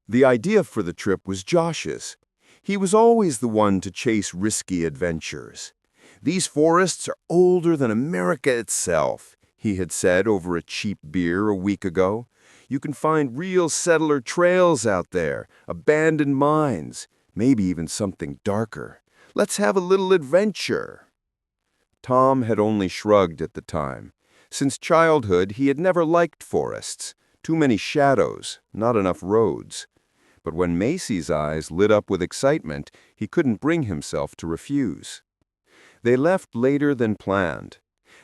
The idea for the trip was Josh's. He was always the one to chase risky adventures. "These forests are older than America itself," he had said over a cheap beer a week ago. "You can find real settler trails out there, abandoned mines, maybe even something darker. Let's have a little adventure." Tom had only shrugged at the time. Since childhood, he had never liked forests. Too many shadows, not enough roads. But when Macy's eyes lit up with excitement, he couldn't bring himself to refuse. They left later than planned.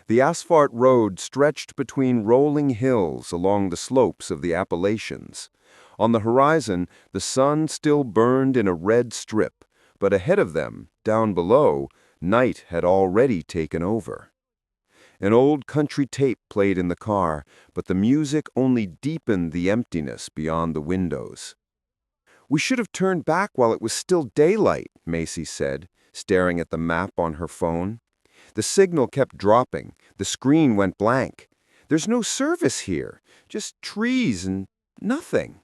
The asphalt road stretched between rolling hills along the slopes of the Appalachians. On the horizon, the sun still burned in a red strip, but ahead of them, down below, night had already taken over. An old country tape played in the car, but the music only deepened the emptiness beyond the windows. "We should have turned back while it was still daylight," Macy said, staring at the map on her phone. "The signal kept dropping. The screen went blank. There's no service here, just trees and nothing."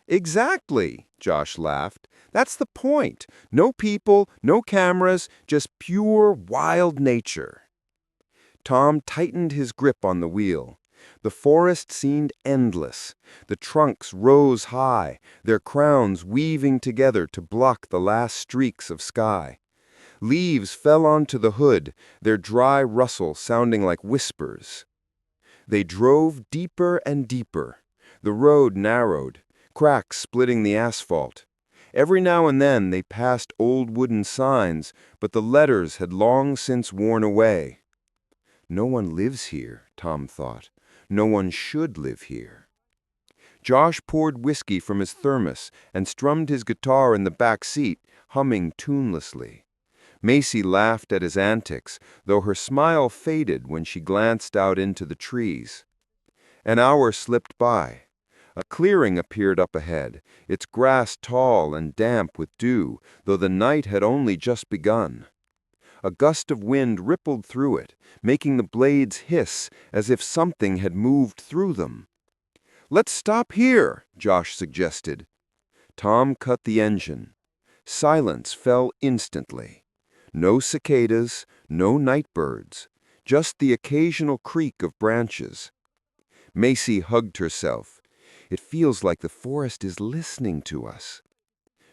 "Exactly," Josh laughed. "That's the point. No people, no cameras, just pure, wild nature." Tom tightened his grip on the wheel. The forest seemed endless. The trunks rose high, their crowns weaving together to block the last streaks of sky. Leaves fell onto the hood, their dry rustle sounding like whispers. They drove deeper and deeper. The road narrowed, cracks splitting the asphalt. Every now and then they passed old wooden signs, but the letters had long since worn away. No one lives here, Tom thought. No one should live here. Josh poured whiskey from his thermos and strummed his guitar in the back seat, humming tunelessly. Macy laughed at his antics, though her smile faded when she glanced out into the trees. An hour slipped by. A clearing appeared up ahead, its grass tall and damp with dew, though the night had only just begun. A gust of wind rippled through it, making the blades hiss as if something had moved through them. "Let's stop here," Josh suggested. Tom cut the engine. Silence fell instantly. No cicadas, no nightbirds, just the occasional creak of branches. Macy hugged herself. "It feels like the forest is listening to us."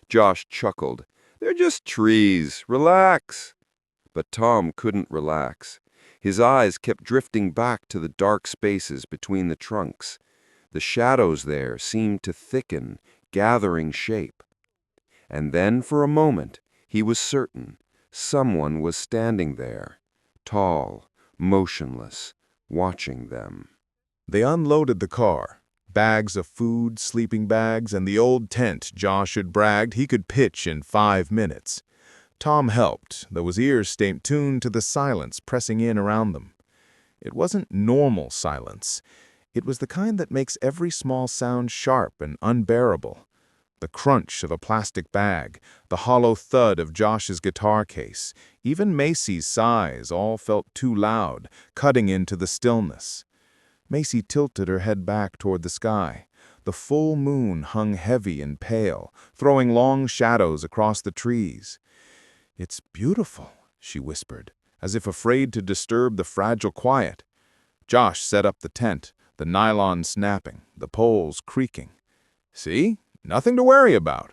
Josh chuckled. "They're just trees. Relax." But Tom couldn't relax. His eyes kept drifting back to the dark spaces between the trunks. The shadows there seemed to thicken, gathering shape. And then, for a moment, he was certain someone was standing there, tall, motionless, watching them. They unloaded the car. Bags of food, sleeping bags, and the old tent Josh had bragged he could pitch in 5 minutes. Tom helped, though his ears stayed tuned to the silence pressing in around them. It wasn't normal silence. It was the kind that makes every small sound sharp and unbearable. The crunch of a plastic bag, the hollow thud of Josh's guitar case, even Macy's sighs all felt too loud, cutting into the stillness. Macy tilted her head back toward the sky. The full moon hung heavy and pale, throwing long shadows across the trees. "It's beautiful," she whispered, as if afraid to disturb the fragile quiet. Josh set up the tent, the nylon snapping, the poles creaking. "See? Nothing to worry about.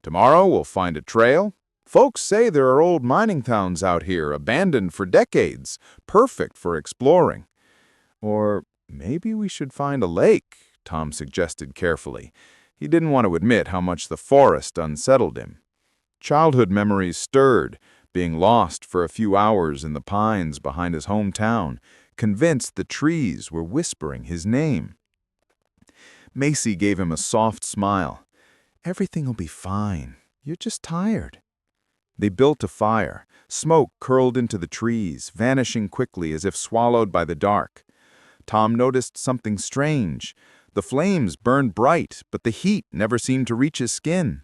Tomorrow we'll find a trail. Folks say there are old mining towns out here, abandoned for decades, perfect for exploring. Or maybe we should find a lake," Tom suggested carefully. He didn't want to admit how much the forest unsettled him. Childhood memories stirred, being lost for a few hours in the pines behind his hometown, convinced the trees were whispering his name. Macy gave him a soft smile. "Everything'll be fine. You're just tired." They built a fire. Smoke curled into the trees, vanishing quickly as if swallowed by the dark. Tom noticed something strange. The flames burned bright, but the heat never seemed to reach his skin.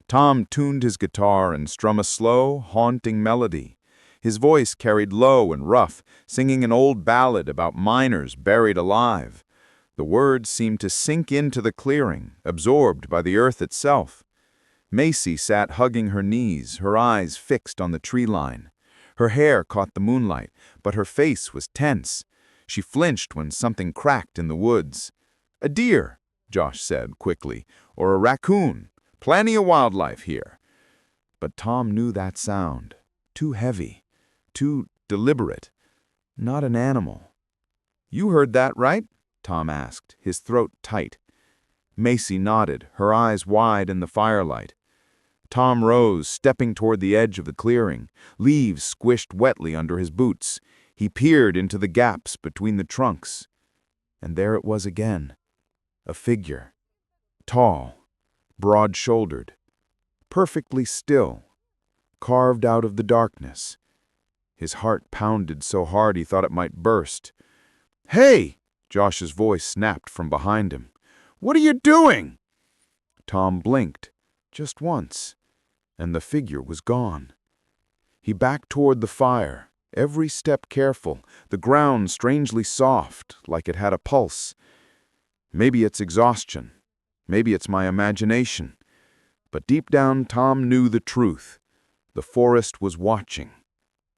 Tom tuned his guitar and strummed a slow, haunting melody. His voice carried low and rough, singing an old ballad about miners buried alive. The words seemed to sink into the clearing, absorbed by the earth itself. Macy sat hugging her knees, her eyes fixed on the tree line. Her hair caught the moonlight, but her face was tense. She flinched when something cracked in the woods. "A deer," Josh said quickly, "or a raccoon. Plenty of wildlife here." But Tom knew that sound. Too heavy, too deliberate. Not an animal. "You heard that, right?" Tom asked, his throat tight. Macy nodded, her eyes wide in the firelight. Tom rose, stepping toward the edge of the clearing. Leaves squished wetly under his boots. He peered into the gaps between the trunks. And there it was again. A figure. Tall, broad-shouldered, perfectly still, carved out of the darkness. His heart pounded so hard he thought it might burst. "Hey!" Josh's voice snapped from behind him. "What are you doing?" Tom blinked, just once, and the figure was gone. He backed toward the fire, every step careful, the ground strangely soft, like it had a pulse. Maybe it's exhaustion. Maybe it's my imagination. But deep down, Tom knew the truth. The forest was watching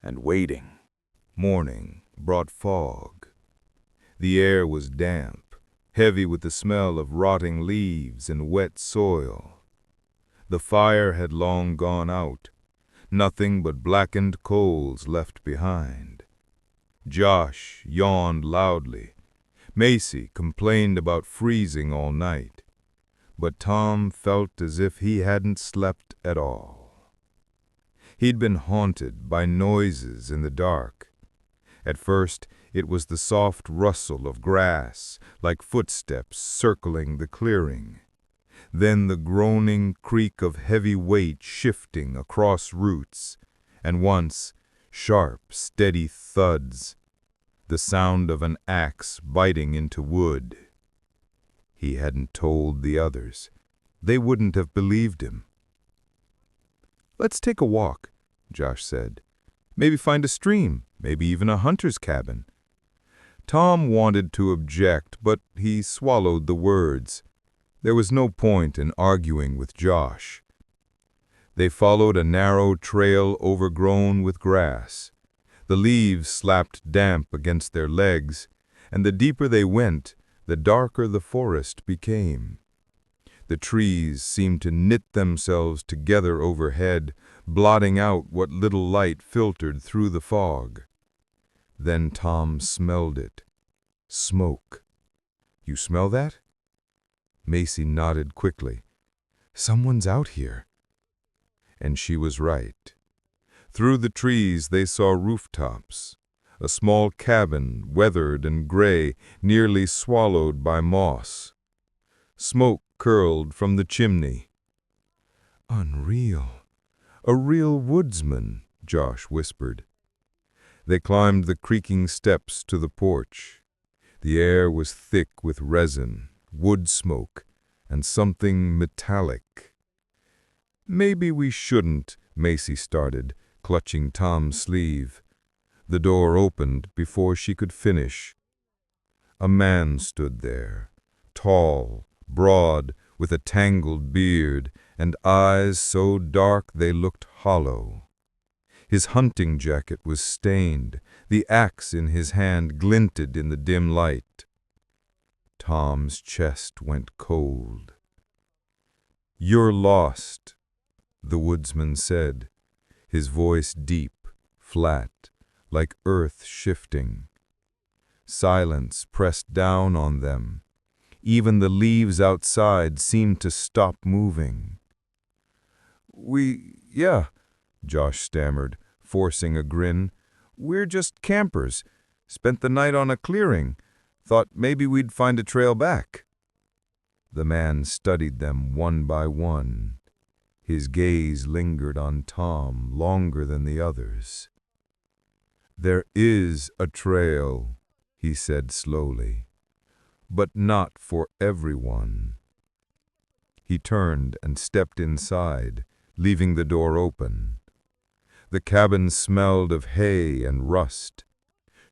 and waiting. Morning brought fog. The air was damp, heavy with the smell of rotting leaves and wet soil. The fire had long gone out, nothing but blackened coals left behind. Josh yawned loudly. Macy complained about freezing all night. But Tom felt as if he hadn't slept at all. He'd been haunted by noises in the dark. At first, it was the soft rustle of grass, like footsteps circling the clearing. Then the groaning creak of heavy weight shifting across roots, and once, sharp, steady thuds, the sound of an axe biting into wood. He hadn't told the others. They wouldn't have believed him. "Let's take a walk," Josh said. "Maybe find a stream, maybe even a hunter's cabin." Tom wanted to object, but he swallowed the words. There was no point in arguing with Josh. They followed a narrow trail overgrown with grass. The leaves slapped damp against their legs, and the deeper they went, the darker the forest became. The trees seemed to knit themselves together overhead, blotting out what little light filtered through the fog. Then Tom smelled it. Smoke. "You smell that?" Macy nodded quickly. "Someone's out here." And she was right. Through the trees they saw rooftops. A small cabin, weathered and gray, nearly swallowed by moss. Smoke curled from the chimney. "Unreal. A real woodsman," Josh whispered. They climbed the creaking steps to the porch. The air was thick with resin, wood smoke, and something metallic. "Maybe we shouldn't," Macy started, clutching Tom's sleeve. The door opened before she could finish. A man stood there, tall, broad, with a tangled beard, and eyes so dark they looked hollow. His hunting jacket was stained. The axe in his hand glinted in the dim light. Tom's chest went cold. "You're lost," the woodsman said, his voice deep, flat, like earth shifting. Silence pressed down on them. Even the leaves outside seemed to stop moving. Yeah," Josh stammered, forcing a grin. "We're just campers. Spent the night on a clearing. Thought maybe we'd find a trail back." The man studied them one by one. His gaze lingered on Tom longer than the others. "There is a trail," he said slowly, "but not for everyone." He turned and stepped inside, leaving the door open. The cabin smelled of hay and rust.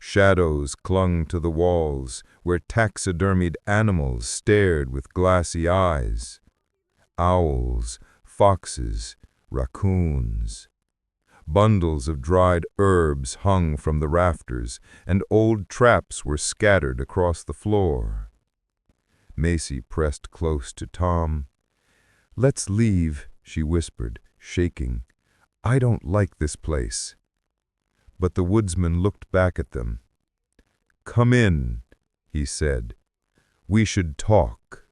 Shadows clung to the walls, where taxidermied animals stared with glassy eyes. Owls, foxes, raccoons. Bundles of dried herbs hung from the rafters, and old traps were scattered across the floor. Macy pressed close to Tom. "Let's leave," she whispered, shaking. "I don't like this place." But the woodsman looked back at them. "Come in," he said. "We should talk."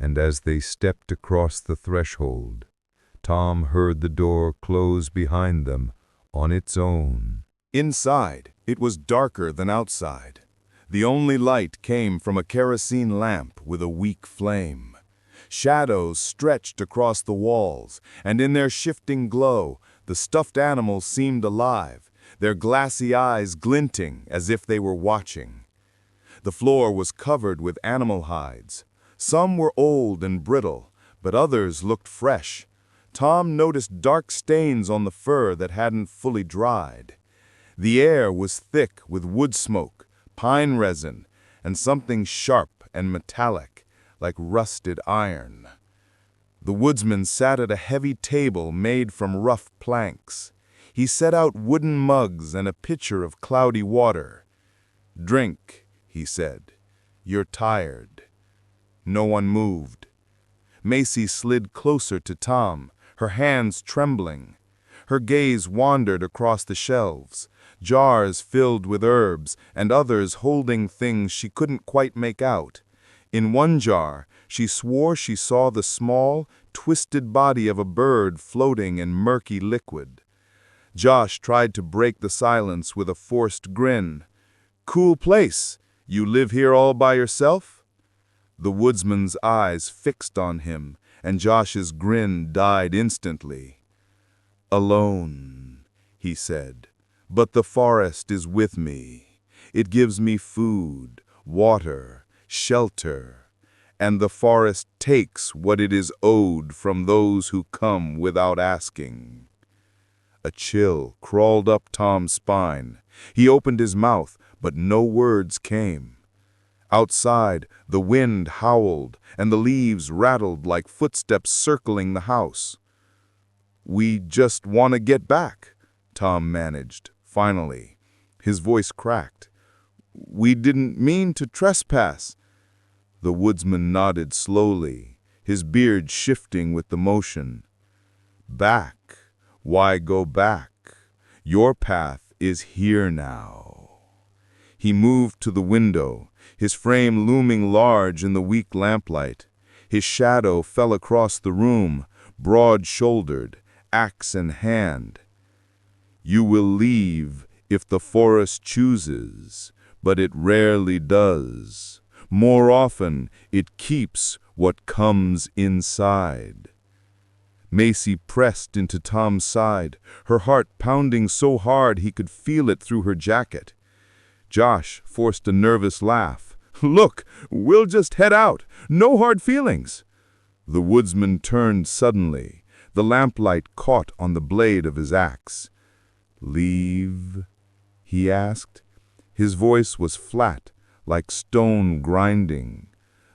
And as they stepped across the threshold, Tom heard the door close behind them on its own. Inside, it was darker than outside. The only light came from a kerosene lamp with a weak flame. Shadows stretched across the walls, and in their shifting glow, the stuffed animals seemed alive, their glassy eyes glinting as if they were watching. The floor was covered with animal hides. Some were old and brittle, but others looked fresh. Tom noticed dark stains on the fur that hadn't fully dried. The air was thick with wood smoke, pine resin, and something sharp and metallic, like rusted iron. The woodsman sat at a heavy table made from rough planks. He set out wooden mugs and a pitcher of cloudy water. "Drink," he said. "You're tired." No one moved. Macy slid closer to Tom, her hands trembling. Her gaze wandered across the shelves, jars filled with herbs and others holding things she couldn't quite make out. In one jar, she swore she saw the small, twisted body of a bird floating in murky liquid. Josh tried to break the silence with a forced grin. "Cool place. You live here all by yourself?" The woodsman's eyes fixed on him, and Josh's grin died instantly. "Alone," he said, "but the forest is with me. It gives me food, water, shelter, and the forest takes what it is owed from those who come without asking." A chill crawled up Tom's spine. He opened his mouth, but no words came. Outside, the wind howled, and the leaves rattled like footsteps circling the house. "We just want to get back," Tom managed, finally. His voice cracked. "We didn't mean to trespass." The woodsman nodded slowly, his beard shifting with the motion. "Back? Why go back? Your path is here now." He moved to the window, his frame looming large in the weak lamplight. His shadow fell across the room, broad-shouldered, axe in hand. "You will leave if the forest chooses, but it rarely does. More often, it keeps what comes inside." Macy pressed into Tom's side, her heart pounding so hard he could feel it through her jacket. Josh forced a nervous laugh. "Look, we'll just head out. No hard feelings." The woodsman turned suddenly. The lamplight caught on the blade of his axe. "Leave?" he asked. His voice was flat, like stone grinding.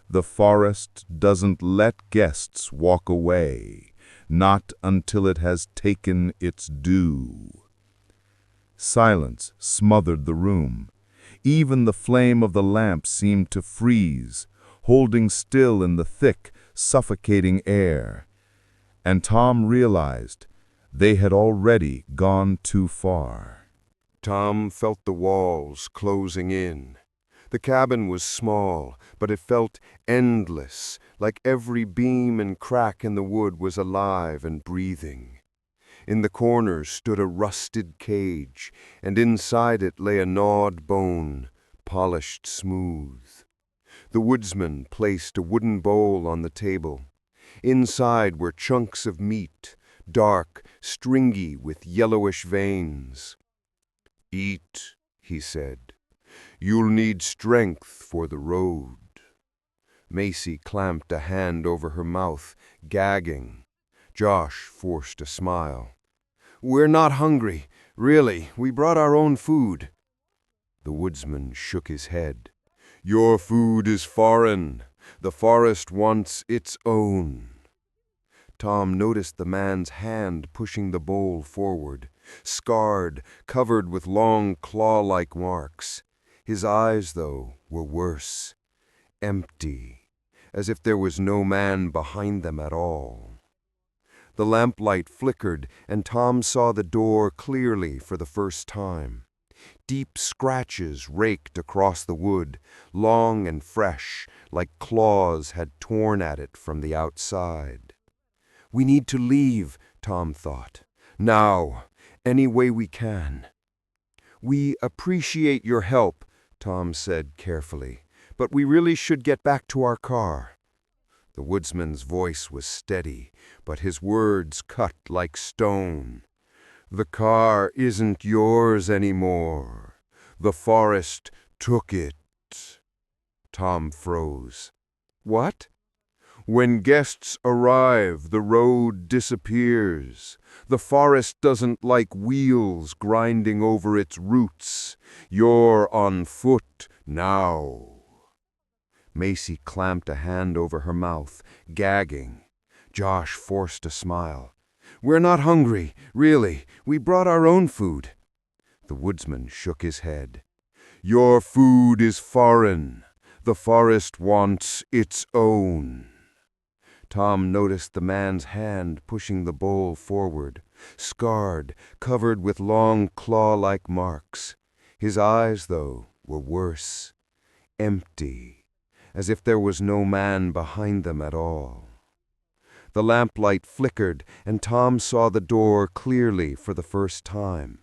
"The forest doesn't let guests walk away, not until it has taken its due." Silence smothered the room. Even the flame of the lamp seemed to freeze, holding still in the thick, suffocating air. And Tom realized they had already gone too far. Tom felt the walls closing in. The cabin was small, but it felt endless, like every beam and crack in the wood was alive and breathing. In the corners stood a rusted cage, and inside it lay a gnawed bone, polished smooth. The woodsman placed a wooden bowl on the table. Inside were chunks of meat, dark, stringy, with yellowish veins. "Eat," he said. "You'll need strength for the road." Macy clamped a hand over her mouth, gagging. Josh forced a smile. "We're not hungry. Really, we brought our own food." The woodsman shook his head. Your food is foreign. The forest wants its own. Tom noticed the man's hand pushing the bowl forward, scarred, covered with long claw-like marks. His eyes, though, were worse, empty, as if there was no man behind them at all. The lamplight flickered, and Tom saw the door clearly for the first time. Deep scratches raked across the wood, long and fresh, like claws had torn at it from the outside. We need to leave, Tom thought. Now, any way we can. We appreciate your help, Tom said carefully, but we really should get back to our car. The woodsman's voice was steady, but his words cut like stone. The car isn't yours anymore. The forest took it. Tom froze. What? When guests arrive, the road disappears. The forest doesn't like wheels grinding over its roots. You're on foot now. Macy clamped a hand over her mouth, gagging. Josh forced a smile. We're not hungry, really. We brought our own food. The woodsman shook his head. Your food is foreign. The forest wants its own. Tom noticed the man's hand pushing the bowl forward, scarred, covered with long claw-like marks. His eyes, though, were worse, empty, as if there was no man behind them at all. The lamplight flickered, and Tom saw the door clearly for the first time.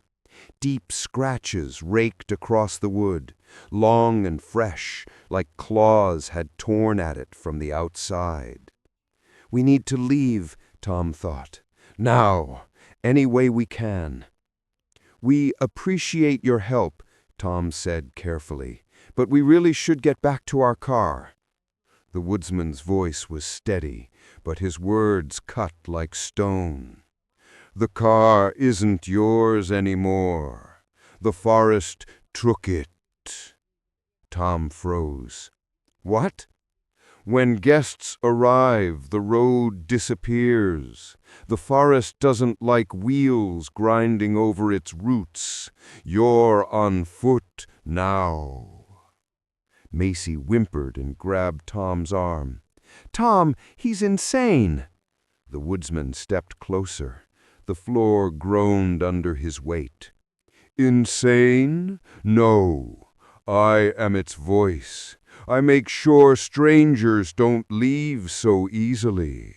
Deep scratches raked across the wood, long and fresh, like claws had torn at it from the outside. We need to leave, Tom thought. Now, any way we can. We appreciate your help, Tom said carefully, but we really should get back to our car. The woodsman's voice was steady, but his words cut like stone. The car isn't yours anymore. The forest took it. Tom froze. What? When guests arrive, the road disappears. The forest doesn't like wheels grinding over its roots. You're on foot now. Macy whimpered and grabbed Tom's arm. Tom, he's insane. The woodsman stepped closer. The floor groaned under his weight. Insane? No. I am its voice. I make sure strangers don't leave so easily.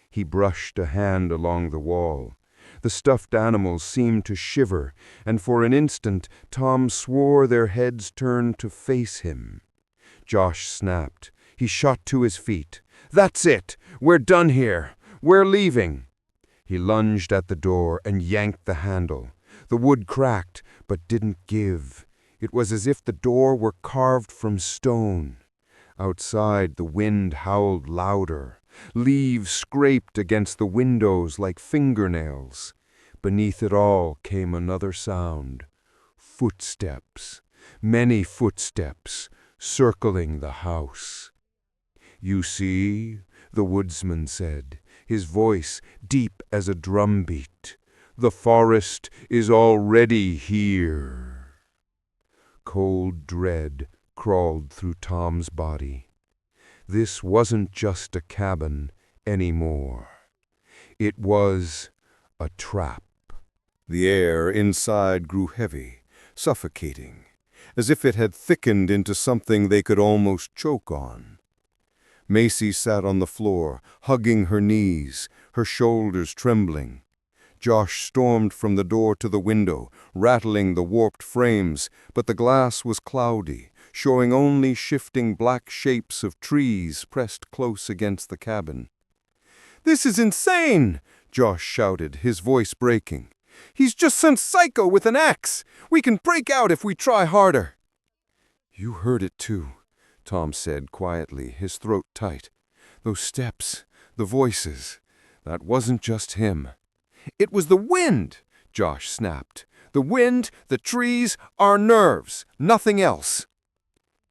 He brushed a hand along the wall. The stuffed animals seemed to shiver, and for an instant Tom swore their heads turned to face him. Josh snapped. He shot to his feet. That's it! We're done here! We're leaving! He lunged at the door and yanked the handle. The wood cracked, but didn't give. It was as if the door were carved from stone. Outside, the wind howled louder. Leaves scraped against the windows like fingernails. Beneath it all came another sound. Footsteps. Many footsteps, circling the house. You see, the woodsman said, his voice deep as a drumbeat. The forest is already here. Cold dread crawled through Tom's body. This wasn't just a cabin anymore. It was a trap. The air inside grew heavy, suffocating, as if it had thickened into something they could almost choke on. Macy sat on the floor, hugging her knees, her shoulders trembling. Josh stormed from the door to the window, rattling the warped frames, but the glass was cloudy, showing only shifting black shapes of trees pressed close against the cabin. "This is insane!" Josh shouted, his voice breaking. "He's just some psycho with an axe! We can break out if we try harder!" "You heard it too," Tom said quietly, his throat tight. "Those steps, the voices, that wasn't just him." "It was the wind!" Josh snapped. The wind, the trees, our nerves, nothing else."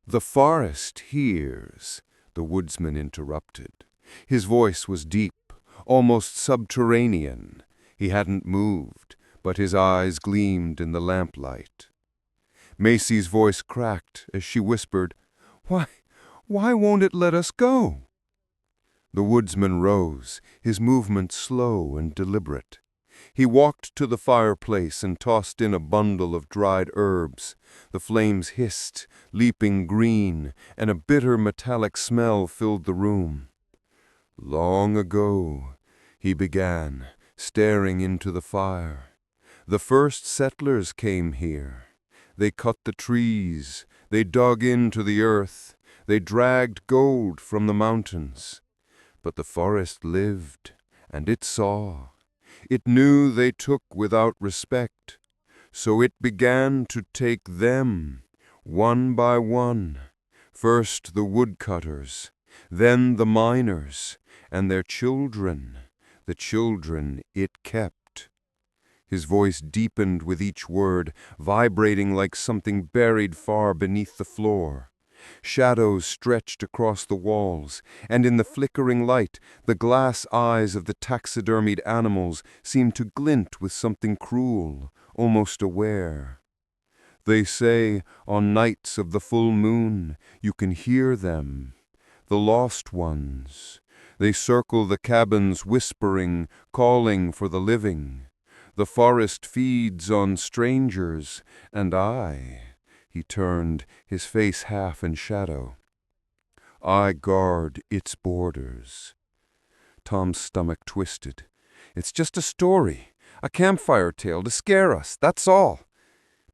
"The forest hears," the woodsman interrupted. His voice was deep, almost subterranean. He hadn't moved, but his eyes gleamed in the lamplight. Macy's voice cracked as she whispered, Why won't it let us go?" The woodsman rose, his movement slow and deliberate. He walked to the fireplace and tossed in a bundle of dried herbs. The flames hissed, leaping green, and a bitter metallic smell filled the room. "Long ago," he began, staring into the fire, "the first settlers came here. They cut the trees, they dug into the earth, they dragged gold from the mountains. But the forest lived, and it saw. It knew they took without respect. So it began to take them, one by one. First the woodcutters, then the miners, and their children, the children it kept." His voice deepened with each word, vibrating like something buried far beneath the floor. Shadows stretched across the walls, and in the flickering light, the glass eyes of the taxidermied animals seemed to glint with something cruel, almost aware. "They say, on nights of the full moon, you can hear them, the lost ones. They circle the cabins whispering, calling for the living. The forest feeds on strangers, and He turned, his face half in shadow. "I guard its borders." Tom's stomach twisted. "It's just a story, a campfire tale to scare us, that's all."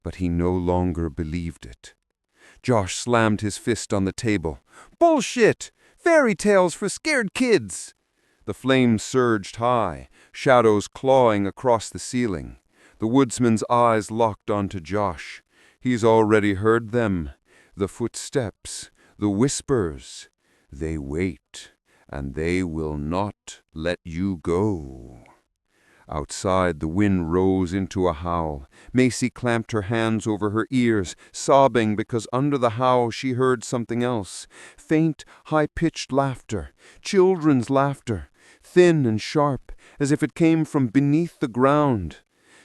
But he no longer believed it. Josh slammed his fist on the table. "Bullshit! Fairy tales for scared kids!" The flames surged high, shadows clawing across the ceiling. The woodsman's eyes locked onto Josh. He's already heard them. The footsteps, the whispers. They wait, and they will not let you go. Outside, the wind rose into a howl. Macy clamped her hands over her ears, sobbing because under the howl she heard something else. Faint, high-pitched laughter, children's laughter, thin and sharp, as if it came from beneath the ground.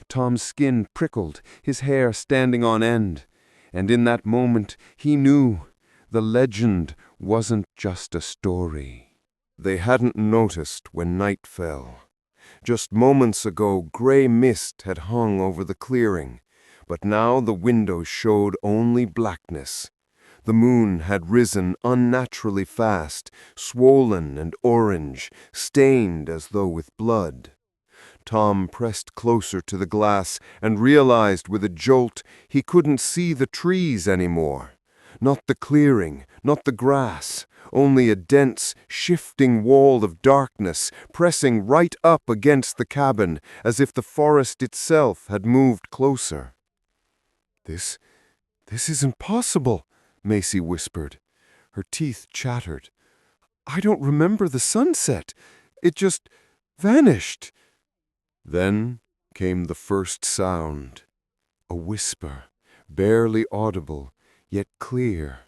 Tom's skin prickled, his hair standing on end. And in that moment, he knew the legend wasn't just a story. They hadn't noticed when night fell. Just moments ago, gray mist had hung over the clearing, but now the windows showed only blackness. The moon had risen unnaturally fast, swollen and orange, stained as though with blood. Tom pressed closer to the glass and realized with a jolt he couldn't see the trees anymore. Not the clearing, not the grass, only a dense, shifting wall of darkness pressing right up against the cabin as if the forest itself had moved closer. This isn't possible," Macy whispered. Her teeth chattered. "I don't remember the sunset. It just vanished." Then came the first sound, a whisper, barely audible, yet clear.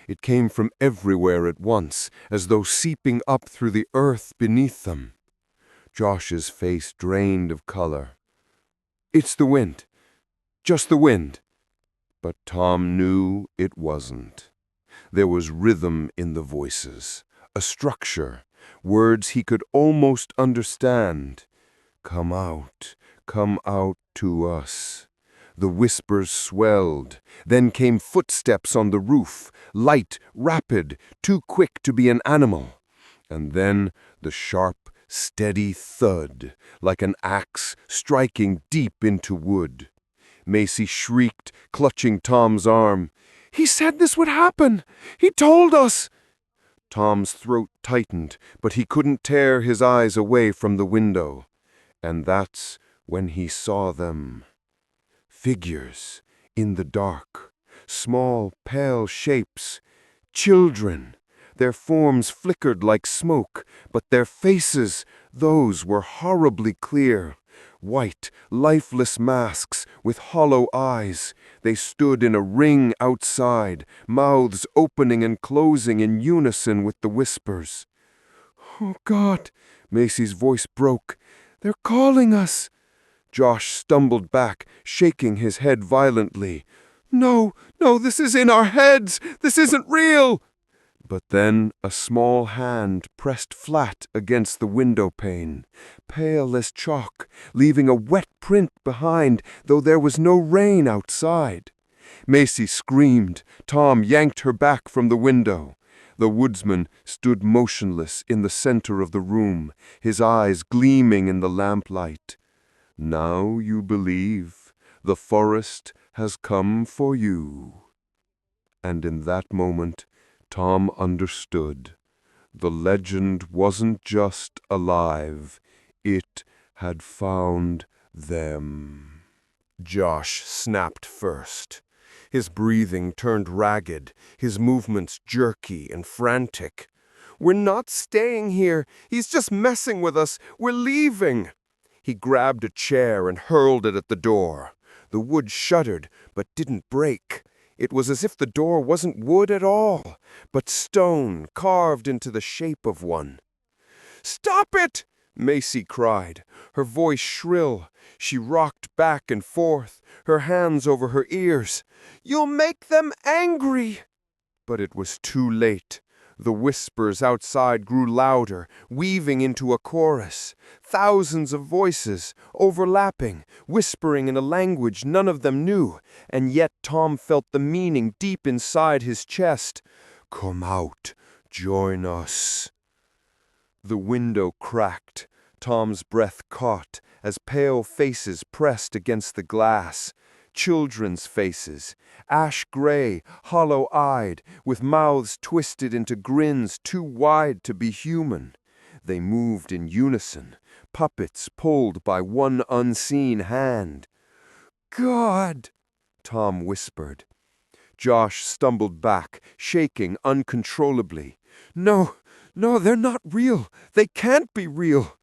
It came from everywhere at once, as though seeping up through the earth beneath them. Josh's face drained of color. "It's the wind. Just the wind." But Tom knew it wasn't. There was rhythm in the voices, a structure, words he could almost understand. Come out to us." The whispers swelled. Then came footsteps on the roof, light, rapid, too quick to be an animal. And then the sharp, steady thud, like an axe striking deep into wood. Macy shrieked, clutching Tom's arm. "He said this would happen! He told us!" Tom's throat tightened, but he couldn't tear his eyes away from the window. And that's when he saw them. Figures in the dark, small, pale shapes, children. Their forms flickered like smoke, but their faces, those were horribly clear, White, lifeless masks with hollow eyes. They stood in a ring outside, mouths opening and closing in unison with the whispers. "Oh, God," Macy's voice broke. "They're calling us." Josh stumbled back, shaking his head violently. "No, no, this is in our heads! This isn't real!" But then a small hand pressed flat against the window pane, pale as chalk, leaving a wet print behind, though there was no rain outside. Macy screamed. Tom yanked her back from the window. The woodsman stood motionless in the center of the room, his eyes gleaming in the lamplight. "Now you believe. The forest has come for you." And in that moment, Tom understood. The legend wasn't just alive. It had found them. Josh snapped first. His breathing turned ragged, his movements jerky and frantic. "We're not staying here. He's just messing with us. We're leaving." He grabbed a chair and hurled it at the door. The wood shuddered, but didn't break. It was as if the door wasn't wood at all, but stone carved into the shape of one. "Stop it!" Macy cried, her voice shrill. She rocked back and forth, her hands over her ears. "You'll make them angry!" But it was too late. The whispers outside grew louder, weaving into a chorus. Thousands of voices, overlapping, whispering in a language none of them knew, and yet Tom felt the meaning deep inside his chest. "Come out, join us." The window cracked. Tom's breath caught as pale faces pressed against the glass. Children's faces, ash-gray, hollow-eyed, with mouths twisted into grins too wide to be human. They moved in unison, puppets pulled by one unseen hand. "God!" Tom whispered. Josh stumbled back, shaking uncontrollably. "No, no, they're not real. They can't be real."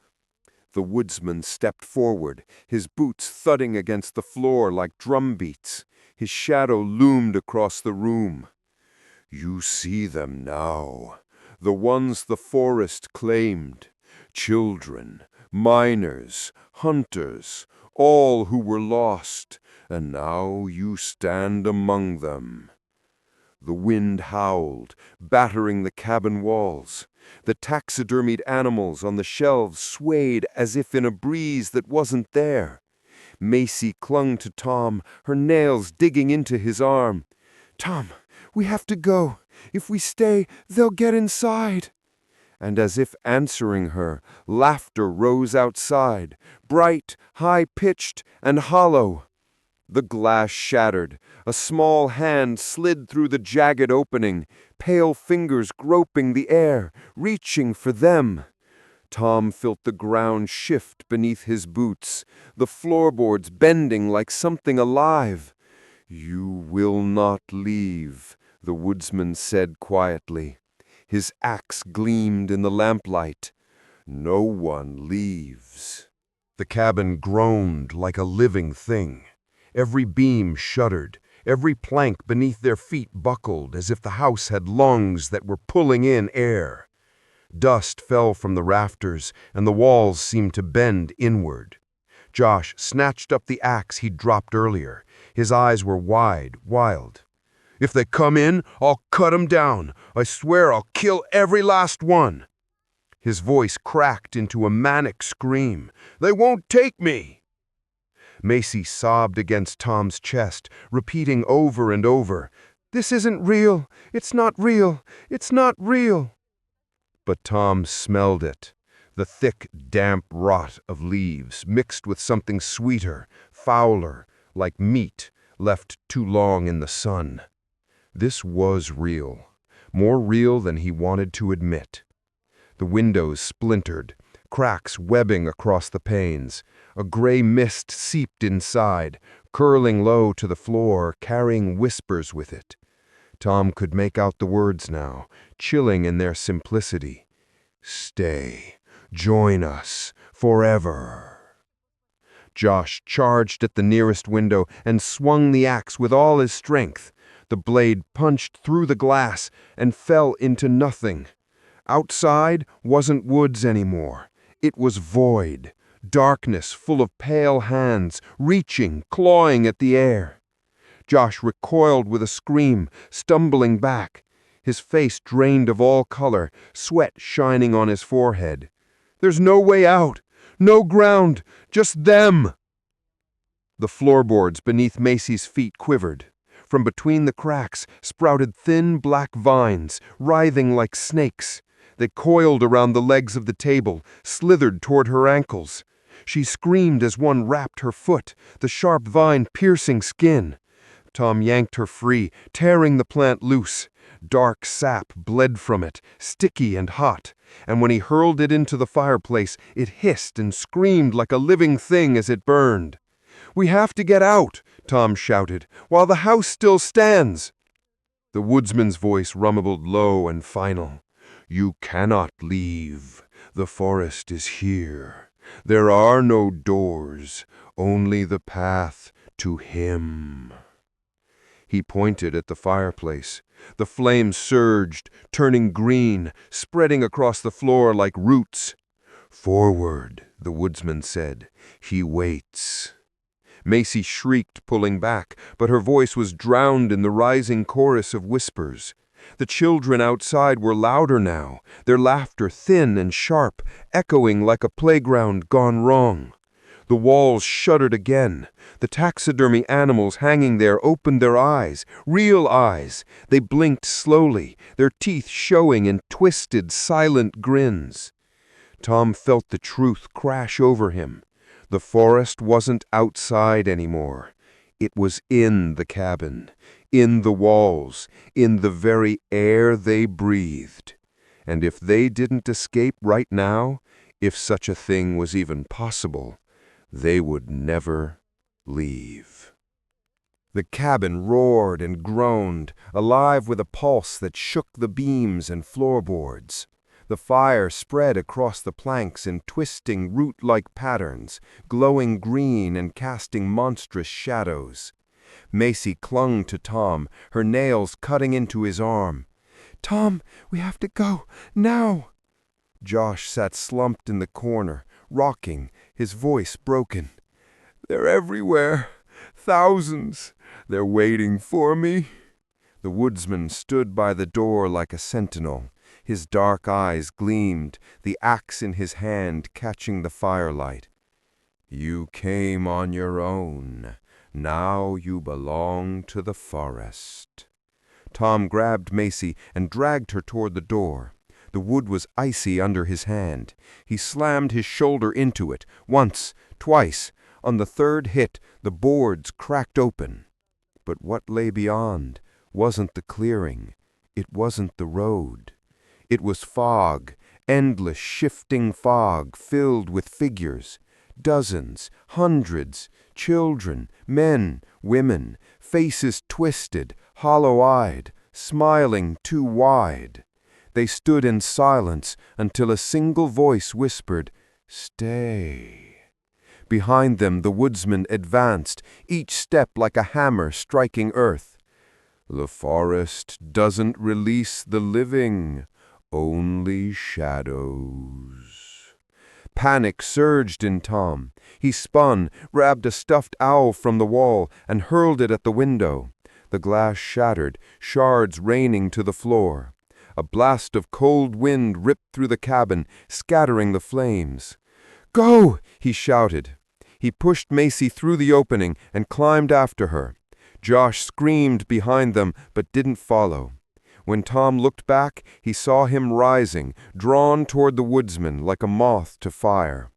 The woodsman stepped forward, his boots thudding against the floor like drumbeats. His shadow loomed across the room. "You see them now, the ones the forest claimed. Children, miners, hunters, all who were lost, and now you stand among them." The wind howled, battering the cabin walls. The taxidermied animals on the shelves swayed as if in a breeze that wasn't there. Macy clung to Tom, her nails digging into his arm. "Tom, we have to go. If we stay, they'll get inside." And as if answering her, laughter rose outside, bright, high-pitched, and hollow. The glass shattered. A small hand slid through the jagged opening, pale fingers groping the air, reaching for them. Tom felt the ground shift beneath his boots, the floorboards bending like something alive. "You will not leave," the woodsman said quietly. His axe gleamed in the lamplight. "No one leaves." The cabin groaned like a living thing. Every beam shuddered, every plank beneath their feet buckled as if the house had lungs that were pulling in air. Dust fell from the rafters, and the walls seemed to bend inward. Josh snatched up the axe he'd dropped earlier. His eyes were wide, wild. "If they come in, I'll cut 'em down. I swear I'll kill every last one." His voice cracked into a manic scream. "They won't take me!" Macy sobbed against Tom's chest, repeating over and over, "This isn't real. It's not real. It's not real." But Tom smelled it. The thick, damp rot of leaves mixed with something sweeter, fouler, like meat left too long in the sun. This was real, more real than he wanted to admit. The windows splintered, cracks webbing across the panes. A gray mist seeped inside, curling low to the floor, carrying whispers with it. Tom could make out the words now, chilling in their simplicity. "Stay. Join us. Forever." Josh charged at the nearest window and swung the axe with all his strength. The blade punched through the glass and fell into nothing. Outside wasn't woods anymore. It was void, darkness full of pale hands, reaching, clawing at the air. Josh recoiled with a scream, stumbling back. His face drained of all color, sweat shining on his forehead. "There's no way out! No ground! Just them!" The floorboards beneath Macy's feet quivered. From between the cracks sprouted thin black vines, writhing like snakes. They coiled around the legs of the table, slithered toward her ankles. She screamed as one wrapped her foot, the sharp vine piercing skin. Tom yanked her free, tearing the plant loose. Dark sap bled from it, sticky and hot, and when he hurled it into the fireplace, it hissed and screamed like a living thing as it burned. "We have to get out," Tom shouted, "while the house still stands." The woodsman's voice rumbled low and final. "You cannot leave. The forest is here. There are no doors, only the path to him." He pointed at the fireplace. The flames surged, turning green, spreading across the floor like roots. "Forward," the woodsman said. "He waits." Macy shrieked, pulling back, but her voice was drowned in the rising chorus of whispers. The children outside were louder now, their laughter thin and sharp, echoing like a playground gone wrong. The walls shuddered again. The taxidermy animals hanging there opened their eyes, real eyes. They blinked slowly, their teeth showing in twisted, silent grins. Tom felt the truth crash over him. The forest wasn't outside anymore. It was in the cabin, in the walls, in the very air they breathed. And if they didn't escape right now, if such a thing was even possible, they would never leave. The cabin roared and groaned, alive with a pulse that shook the beams and floorboards. The fire spread across the planks in twisting root-like patterns, glowing green and casting monstrous shadows. Macy clung to Tom, her nails cutting into his arm. "Tom, we have to go, now!" Josh sat slumped in the corner, rocking, his voice broken. "They're everywhere. Thousands. They're waiting for me." The woodsman stood by the door like a sentinel. His dark eyes gleamed, the axe in his hand catching the firelight. "You came on your own. Now you belong to the forest." Tom grabbed Macy and dragged her toward the door. The wood was icy under his hand. He slammed his shoulder into it, once, twice. On the third hit, the boards cracked open. But what lay beyond wasn't the clearing. It wasn't the road. It was fog, endless shifting fog filled with figures. Dozens, hundreds, children, men, women, faces twisted, hollow-eyed, smiling too wide. They stood in silence until a single voice whispered, "Stay." Behind them the woodsman advanced, each step like a hammer striking earth. "The forest doesn't release the living, only shadows." Panic surged in Tom. He spun, grabbed a stuffed owl from the wall, and hurled it at the window. The glass shattered, shards raining to the floor. A blast of cold wind ripped through the cabin, scattering the flames. "Go!" he shouted. He pushed Macy through the opening and climbed after her. Josh screamed behind them but didn't follow. When Tom looked back, he saw him rising, drawn toward the woodsman like a moth to fire.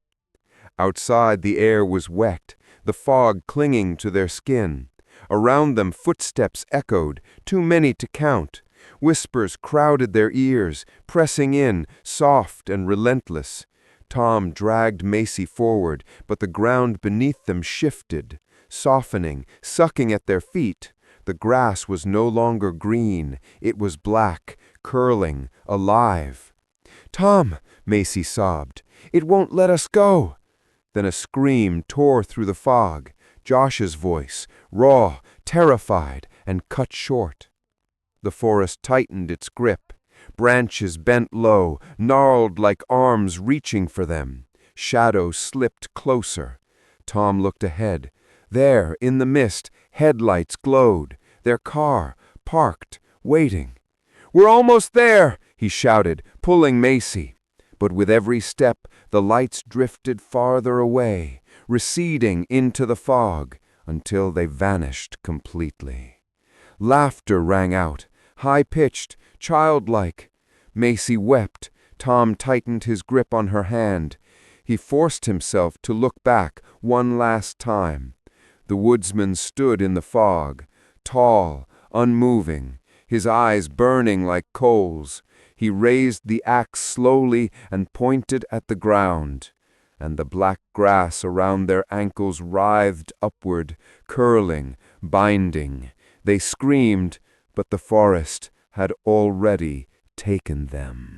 Outside the air was wet, the fog clinging to their skin. Around them footsteps echoed, too many to count. Whispers crowded their ears, pressing in, soft and relentless. Tom dragged Macy forward, but the ground beneath them shifted, softening, sucking at their feet. The grass was no longer green. It was black, curling, alive. "Tom," Macy sobbed, "it won't let us go." Then a scream tore through the fog, Josh's voice, raw, terrified, and cut short. The forest tightened its grip. Branches bent low, gnarled like arms reaching for them. Shadows slipped closer. Tom looked ahead. There, in the mist, headlights glowed. Their car, parked, waiting. "We're almost there!" he shouted, pulling Macy. But with every step, the lights drifted farther away, receding into the fog, until they vanished completely. Laughter rang out, high-pitched, childlike. Macy wept. Tom tightened his grip on her hand. He forced himself to look back one last time. The woodsman stood in the fog, tall, unmoving, his eyes burning like coals. He raised the axe slowly and pointed at the ground, and the black grass around their ankles writhed upward, curling, binding. They screamed, but the forest had already taken them.